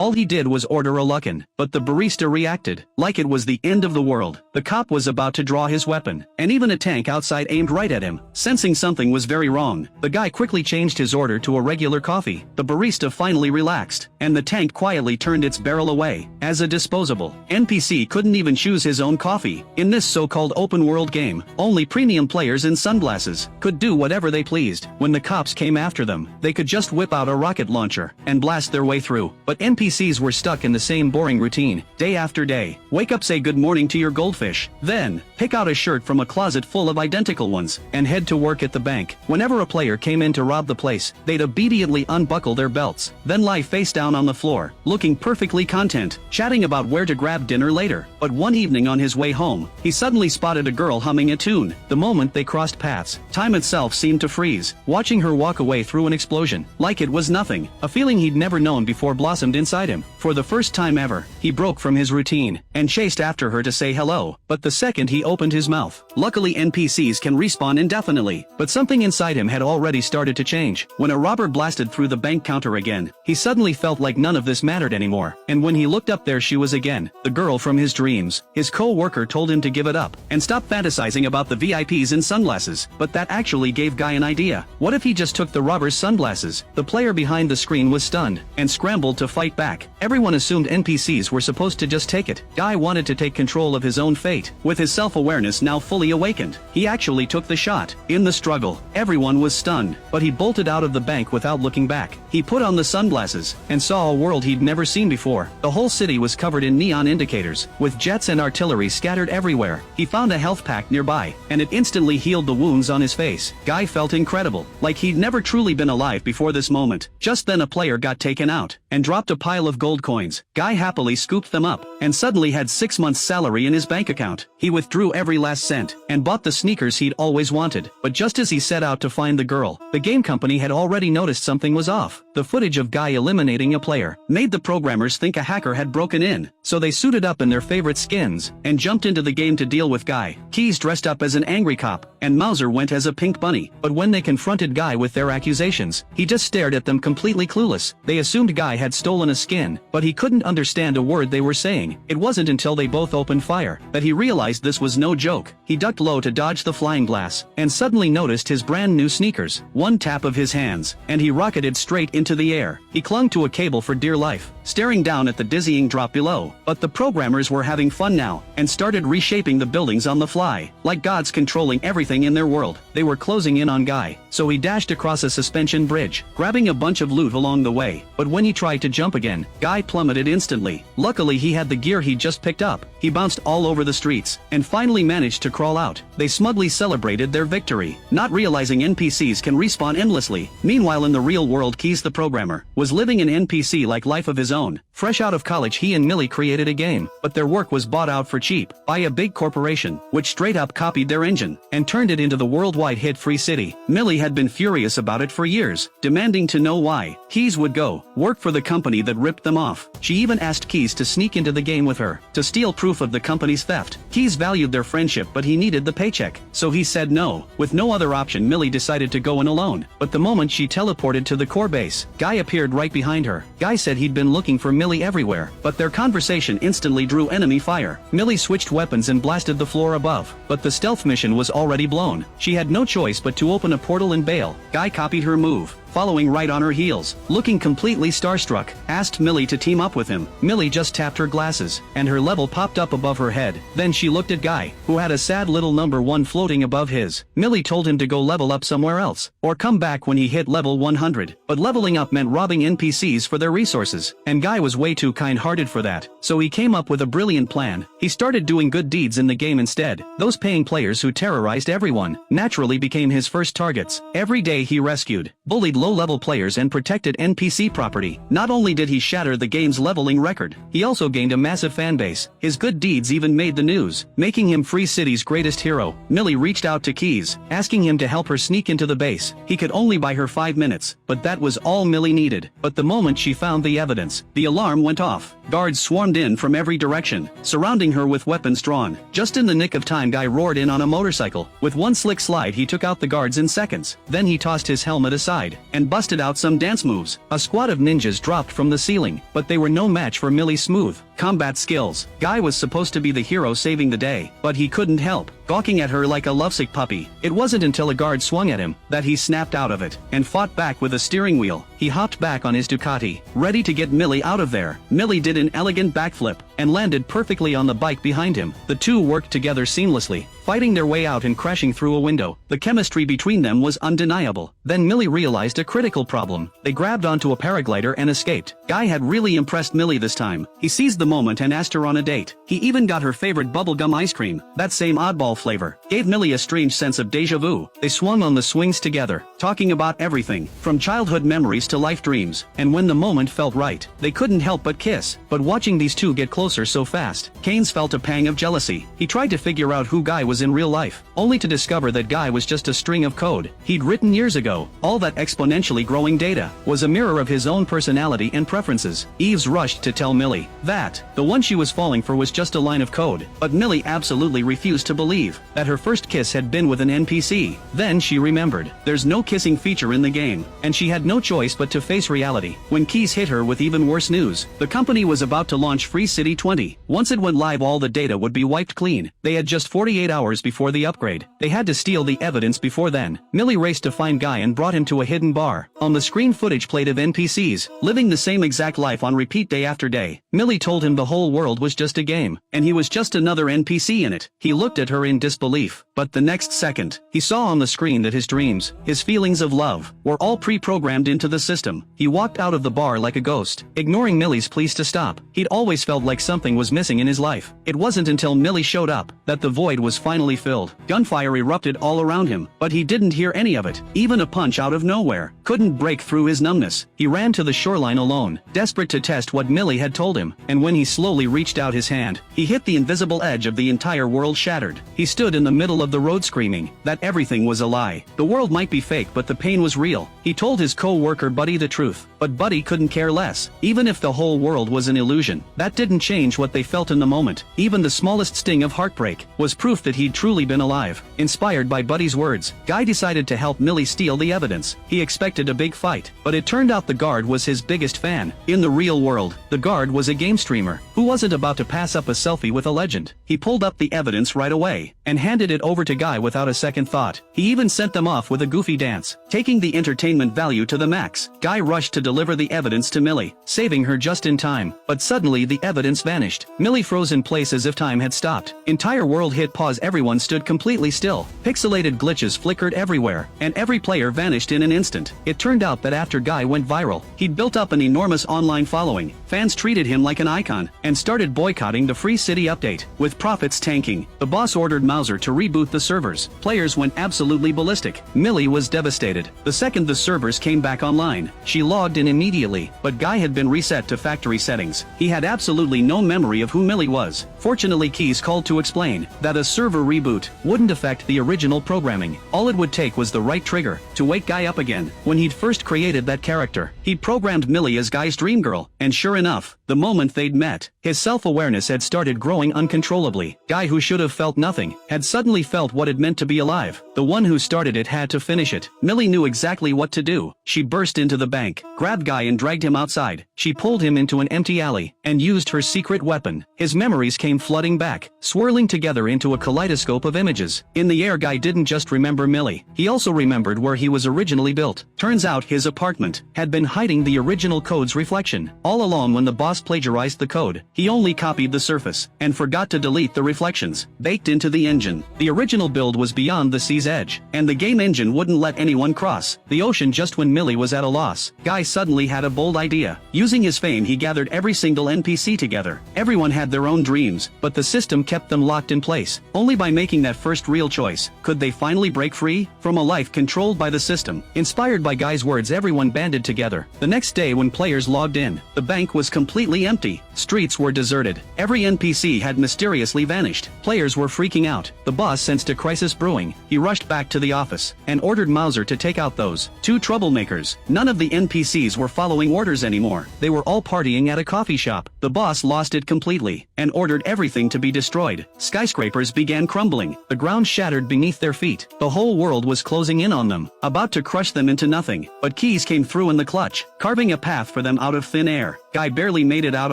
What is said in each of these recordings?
All he did was order a Luckin, but the barista reacted like it was the end of the world. The cop was about to draw his weapon, and even a tank outside aimed right at him. Sensing something was very wrong, the guy quickly changed his order to a regular coffee. The barista finally relaxed, and the tank quietly turned its barrel away. As a disposable NPC couldn't even choose his own coffee. In this so-called open-world game, only premium players in sunglasses could do whatever they pleased. When the cops came after them, they could just whip out a rocket launcher and blast their way through. But NPCs were stuck in the same boring routine, day after day. Wake up, say good morning to your goldfish, then pick out a shirt from a closet full of identical ones, and head to work at the bank. Whenever a player came in to rob the place, they'd immediately unbuckle their belts, then lie face down on the floor, looking perfectly content, chatting about where to grab dinner later. But one evening on his way home, he suddenly spotted a girl humming a tune. The moment they crossed paths, time itself seemed to freeze, watching her walk away through an explosion, like it was nothing. A feeling he'd never known before blossomed inside him. For the first time ever, he broke from his routine, and chased after her to say hello. But the second he opened his mouth, luckily NPCs can respawn indefinitely, but something inside him had already started to change. When a robber blasted through the bank counter again, he suddenly felt like none of this mattered anymore. And when he looked up, there she was again, the girl from his dreams. His co-worker told him to give it up, and stop fantasizing about the VIPs in sunglasses. But that actually gave Guy an idea. What if he just took the robber's sunglasses? The player behind the screen was stunned, and scrambled to fight back. Everyone assumed NPCs were supposed to just take it. Guy wanted to take control of his own fate. With his self-awareness now fully awakened, he actually took the shot. In the struggle, everyone was stunned, but he bolted out of the bank without looking back. He put on the sunglasses, and saw a world he'd never seen before. The whole city was covered in neon indicators, with jets and artillery scattered everywhere. He found a health pack nearby, and it instantly healed the wounds on his face. Guy felt incredible, like he'd never truly been alive before this moment. Just then a player got taken out, and dropped a pile of gold coins. Guy happily scooped them up, and suddenly had 6 months' salary in his bank account. He withdrew every last cent, and bought the sneakers he'd always wanted. But just as he set out to find the girl, the game company had already noticed something was off. The footage of Guy eliminating a player made the programmers think a hacker had broken in, so they suited up in their favorite skins, and jumped into the game to deal with Guy. Keys dressed up as an angry cop, and Mauser went as a pink bunny. But when they confronted Guy with their accusations, he just stared at them completely clueless. They assumed Guy had stolen a skin, but he couldn't understand a word they were saying. It wasn't until they both opened fire that he realized this was no joke. He ducked low to dodge the flying glass, and suddenly noticed his brand new sneakers. One tap of his hands, and he rocketed straight into the air. He clung to a cable for dear life, staring down at the dizzying drop below. But the programmers were having fun now, and started reshaping the buildings on the fly, like gods controlling everything in their world. They were closing in on Guy, so he dashed across a suspension bridge, grabbing a bunch of loot along the way. But when he tried to jump again, Guy plummeted instantly. Luckily he had the gear he'd just picked up. He bounced all over the streets, and finally managed to crawl out. They smugly celebrated their victory, not realizing NPCs can respawn endlessly. Meanwhile in the real world, Keys the programmer was living an NPC-like life of his own. Fresh out of college, he and Millie created a game, but their work was bought out for cheap by a big corporation, which straight up copied their engine, and turned it into the worldwide hit Free City. Millie had been furious about it for years, demanding to know why Keys would go work for the company that ripped them off. She even asked Keys to sneak into the game with her, to steal proof of the company's theft. Keys valued their friendship, but he needed the paycheck, so he said no. With no other option, Millie decided to go in alone. But the moment she teleported to the core base, Guy appeared right behind her. Guy said he'd been looking for Millie everywhere, but their conversation instantly drew enemy fire. Millie switched weapons and blasted the floor above, but the stealth mission was already blown. She had no choice but to open a portal and bail. Guy copied her move, following right on her heels. Looking completely starstruck, asked Millie to team up with him. Millie just tapped her glasses, and her level popped up above her head. Then she looked at Guy, who had a sad little number 1 floating above his. Millie told him to go level up somewhere else, or come back when he hit level 100. But leveling up meant robbing NPCs for their resources, and Guy was way too kind-hearted for that. So he came up with a brilliant plan. He started doing good deeds in the game instead. Those paying players who terrorized everyone naturally became his first targets. Every day he rescued, bullied low-level players and protected NPC property. Not only did he shatter the game's leveling record, he also gained a massive fanbase. His good deeds even made the news, making him Free City's greatest hero. Millie reached out to Keys, asking him to help her sneak into the base. He could only buy her 5 minutes, but that was all Millie needed. But the moment she found the evidence, the alarm went off. Guards swarmed in from every direction, surrounding her with weapons drawn. Just in the nick of time, Guy roared in on a motorcycle. With one slick slide, he took out the guards in seconds. Then he tossed his helmet aside, and busted out some dance moves. A squad of ninjas dropped from the ceiling, but they were no match for Millie's smooth combat skills. Guy was supposed to be the hero saving the day, but he couldn't help gawking at her like a lovesick puppy. It wasn't until a guard swung at him that he snapped out of it and fought back with a steering wheel. He hopped back on his Ducati, ready to get Millie out of there. Millie did an elegant backflip and landed perfectly on the bike behind him. The two worked together seamlessly, fighting their way out and crashing through a window. The chemistry between them was undeniable. Then Millie realized a critical problem. They grabbed onto a paraglider and escaped. Guy had really impressed Millie this time. He seized the moment and asked her on a date. He even got her favorite bubblegum ice cream, that same oddball flavor. Gave Millie a strange sense of deja vu. They swung on the swings together, talking about everything, from childhood memories to life dreams. And when the moment felt right, they couldn't help but kiss. But watching these two get closer so fast, Keynes felt a pang of jealousy. He tried to figure out who Guy was in real life, only to discover that Guy was just a string of code he'd written years ago. All that exponentially growing data was a mirror of his own personality and preferences. Eves rushed to tell Millie that the one she was falling for was just a line of code, but Millie absolutely refused to believe that her first kiss had been with an NPC. Then she remembered there's no kissing feature in the game, and she had no choice but to face reality when Keyes hit her with even worse news. The company was about to launch Free City 20. Once it went live, all the data would be wiped clean. They had just 48 hours before the upgrade. They had to steal the evidence before then. Millie raced to find Guy and brought him to a hidden bar. On the screen, footage played of NPCs living the same exact life on repeat day after day. Millie told him the whole world was just a game, and he was just another NPC in it. He looked at her in disbelief, but the next second, he saw on the screen that his dreams, his feelings of love, were all pre-programmed into the system. He walked out of the bar like a ghost, ignoring Millie's pleas to stop. He'd always felt like something was missing in his life. It wasn't until Millie showed up that the void was finally filled. Gunfire erupted all around him, but he didn't hear any of it. Even a punch out of nowhere couldn't break through his numbness. He ran to the shoreline alone, desperate to test what Millie had told him, and when he slowly reached out his hand, he hit the invisible edge of the entire world. Shattered. He stood in the middle of the road screaming that everything was a lie. The world might be fake, but the pain was real. He told his co-worker Buddy the truth, but Buddy couldn't care less. Even if the whole world was an illusion, that didn't change what they felt in the moment. Even the smallest sting of heartbreak was proof that he'd truly been alive. Inspired by Buddy's words, Guy decided to help Millie steal the evidence. He expected a big fight, but it turned out the guard was his biggest fan. In the real world, the guard was a game streamer who wasn't about to pass up a selfie with a legend. He pulled up the evidence right away and handed it over to Guy without a second thought. He even sent them off with a goofy dance, taking the entertainment value to the max. Guy rushed to deliver the evidence to Millie, saving her just in time. But suddenly the evidence vanished. Millie froze in place as if time had stopped. Entire world hit pause. Everyone stood completely still. Pixelated glitches flickered everywhere, and every player vanished in an instant. It turned out that after Guy went viral, he'd built up an enormous online following. Fans treated him like an icon and started boycotting the Free City update. With profits tanking, the boss ordered Mouser to reboot the servers. Players went absolutely ballistic. Millie was devastated. The second the servers came back online, she logged in immediately, but Guy had been reset to factory settings. He had absolutely no memory of who Millie was. Fortunately, Keyes called to explain that a server reboot wouldn't affect the original programming. All it would take was the right trigger to wake Guy up again. When he'd first created that character, he'd programmed Millie as Guy's dream girl, and sure enough, the moment they'd met, his self-awareness had started growing uncontrollably. Guy, who should have felt nothing, had suddenly felt what it meant to be alive. The one who started it had to finish it. Millie knew exactly what to do. She burst into the bank, grabbed Guy and dragged him outside. She pulled him into an empty alley and used her secret weapon. His memories came flooding back, swirling together into a kaleidoscope of images. In the air, Guy didn't just remember Millie, he also remembered where he was originally built. Turns out his apartment had been hiding the original code's reflection. All along, when the boss plagiarized the code, he only copied the surface and forgot to delete the reflections baked into the engine. The original build was beyond the sea's edge, and the game engine wouldn't let anyone cross the ocean. Just when Millie was at a loss, Guy suddenly had a bold idea. Using his fame, he gathered every single NPC together. Everyone had their own dreams, but the system kept them locked in place. Only by making that first real choice could they finally break free from a life controlled by the system. Inspired by Guy's words, everyone banded together. The next day, when players logged in, the bank was completely empty. Streets were deserted. Every NPC had mysteriously vanished. Players were freaking out. The boss sensed a crisis brewing. He rushed back to the office and ordered Mouser to take out those two troublemakers. None of the NPCs were following orders anymore. They were all partying at a coffee shop. The boss lost it completely and ordered everything to be destroyed. Skyscrapers began crumbling, the ground shattered beneath their feet. The whole world was closing in on them, about to crush them into nothing. But Keys came through in the clutch, carving a path for them out of thin air. Guy barely made it out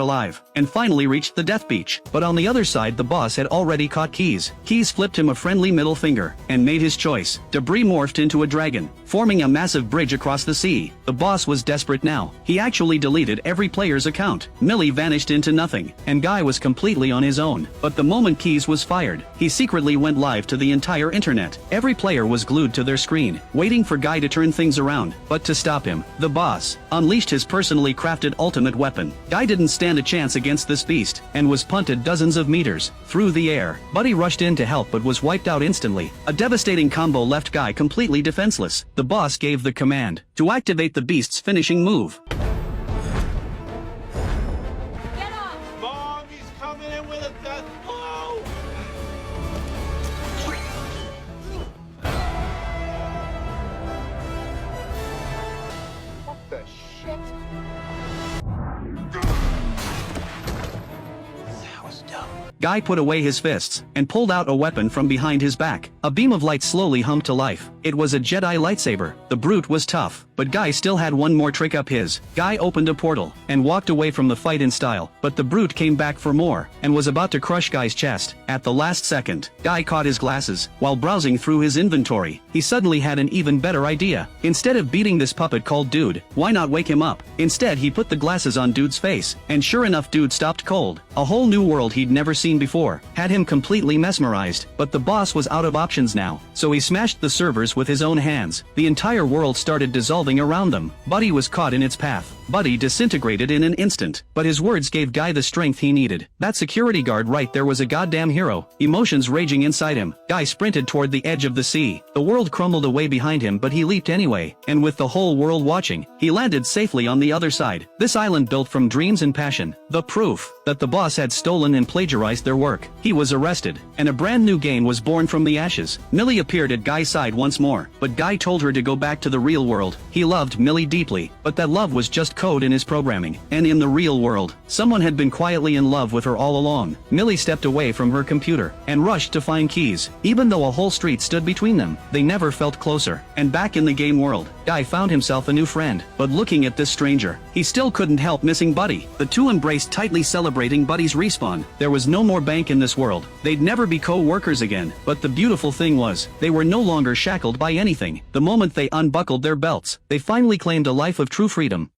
alive, and finally reached the death beach. But on the other side, the boss had already caught Keys. Keys flipped him a friendly middle finger, and made his choice. Debris morphed into a dragon, forming a massive bridge across the sea. The boss was desperate now. He actually deleted every player's account. Millie vanished into nothing, and Guy was completely on his own. But the moment Keys was fired, he secretly went live to the entire internet. Every player was glued to their screen, waiting for Guy to turn things around. But to stop him, the boss unleashed his personally crafted ultimate weapon. Guy didn't stand a chance against this beast, and was punted dozens of meters through the air. Buddy rushed in to help but was wiped out instantly. A devastating combo left Guy completely defenseless. The boss gave the command to activate the beast's finishing move. Get up! Mom, he's coming in with a death blow! What the shit? That was dumb. Guy put away his fists, and pulled out a weapon from behind his back. A beam of light slowly hummed to life. It was a Jedi lightsaber. The brute was tough, but Guy still had one more trick up his. Guy opened a portal, and walked away from the fight in style, but the brute came back for more, and was about to crush Guy's chest. At the last second, Guy caught his glasses. While browsing through his inventory, he suddenly had an even better idea. Instead of beating this puppet called Dude, why not wake him up? Instead, he put the glasses on Dude's face, and sure enough, Dude stopped cold. A whole new world he'd never seen before had him completely mesmerized. But the boss was out of options now, so he smashed the servers with his own hands. The entire world started dissolving around them. Buddy was caught in its path. Buddy disintegrated in an instant, but his words gave Guy the strength he needed. That security guard right there was a goddamn hero. Emotions raging inside him, Guy sprinted toward the edge of the sea. The world crumbled away behind him, but he leaped anyway, and with the whole world watching, he landed safely on the other side. This island built from dreams and passion. The proof that the boss had stolen and plagiarized their work. He was arrested, and a brand new game was born from the ashes. Millie appeared at Guy's side once more, but Guy told her to go back to the real world. He loved Millie deeply, but that love was just code in his programming. And in the real world, someone had been quietly in love with her all along. Millie stepped away from her computer, and rushed to find Keys. Even though a whole street stood between them, they never felt closer. And back in the game world, Guy found himself a new friend. But looking at this stranger, he still couldn't help missing Buddy. The two embraced tightly, celebrating Buddy's respawn. There was no more bank in this world. They'd never be co-workers again. But the beautiful thing was, they were no longer shackled by anything. The moment they unbuckled their belts, they finally claimed a life of true freedom.